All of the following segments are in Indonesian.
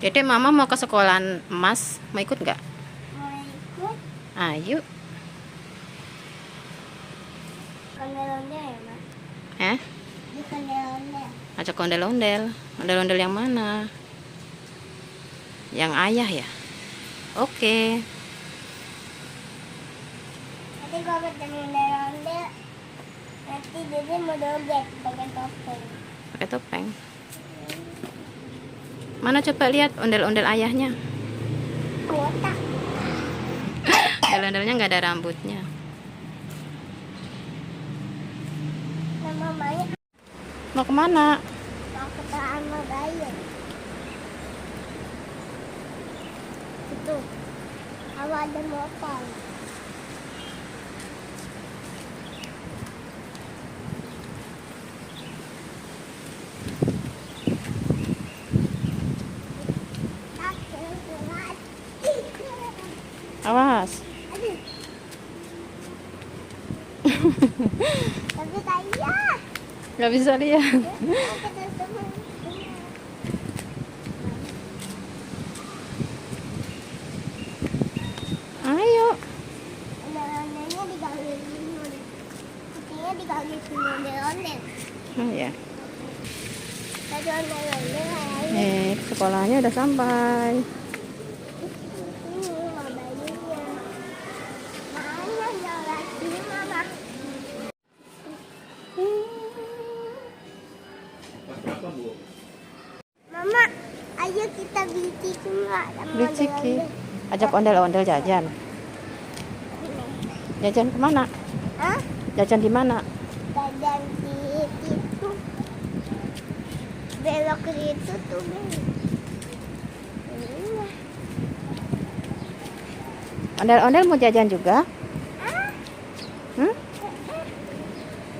Dede, mama mau ke sekolahan Emas, mau ikut nggak? Mau ikut Ayo. ondel-ondel ya, Mak? Eh, Di ondel-ondel. ajak ondel-ondel. Ondel-ondel yang mana? Yang ayah ya? Oke. Nanti kalau ketemu ondel-ondel, nanti Dede mau joget pakai topeng. Pakai topeng. Mana coba lihat ondel-ondel ayahnya? Kotak. Ondel-ondelnya nggak ada rambutnya. Nama banyak. Mau kemana? Mau ke Taman Raya. Itu. Kalau ada motor. Awas. Aduh. Tapi saya. Nggak bisa lihat. Ayo. Ondel-ondelnya digangguin. Kucingnya digangguin ondel-ondel. Oh ya. Tadi ondel-ondel kayak Sekolahnya udah sampai. ini mau bayinya. Mana jalan mama? Mama, ayo kita beli ciki nggak? Sama Beli ciki. ondel-ondel. Ajak ondel-ondel jajan. Jajan kemana? Hah? Jajan di mana? Jajan di situ. Belok ke situ tuh, Bel. Iya. Ondel-ondel mau jajan juga? Ah, Hmm?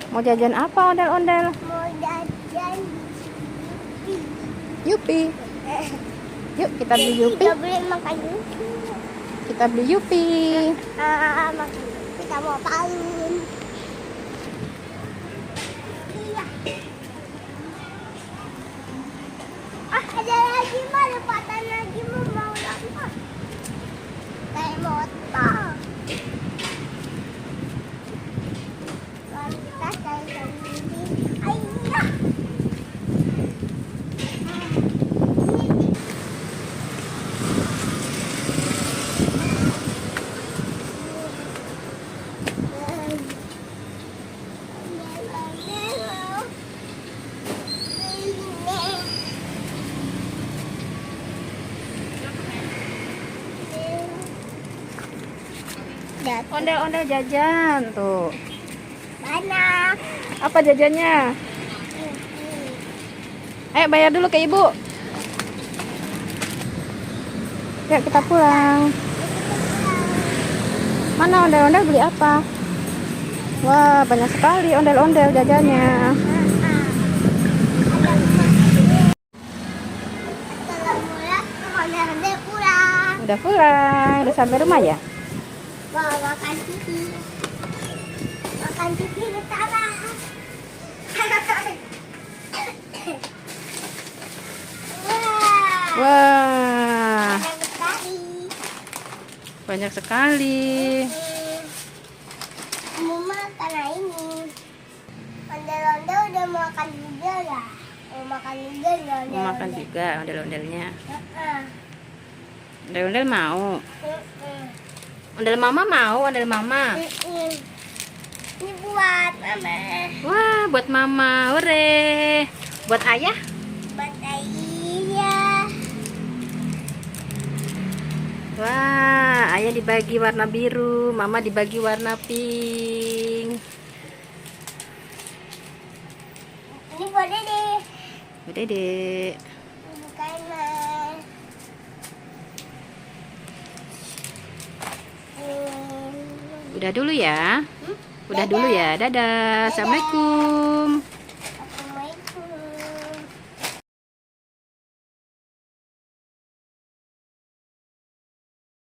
Mau jajan apa ondel-ondel? mau jajan di Yupi. Yuk kita beli Yupi. Nggak boleh makan Yupi. Kita beli Yupi. Makan Yupi sama palun. Iya. Ada lagi mah, lepatan lagi mau apa? Kayak motor. Kita kayak gini. Ayah. Ondel-ondel jajan tuh. Mana? Apa jajannya? Ayo bayar dulu ke ibu. Yuk kita pulang. Mana ondel-ondel beli apa? Wah, banyak sekali ondel-ondel jajannya. Udah pulang, udah sampai rumah ya? Makan pipi. Makan pipi bersama. Wah, Banyak sekali. banyak sekali. Mau makan ini. Ondel-ondel udah makan juga ya? Mau makan juga nggak? Mau makan juga ondel-ondelnya. Heeh. Ondel-ondel mau. Heeh. Ondel mama mau, ondel mama. Heeh. Ini buat mama. Wah, buat mama, hore. Buat ayah? Buat ayah. Wah, ayah dibagi warna biru, mama dibagi warna pink. Ini buat Dede. Udah deh. Bukain mas. Udah dulu ya. Udah dulu ya. Dadah. Assalamualaikum.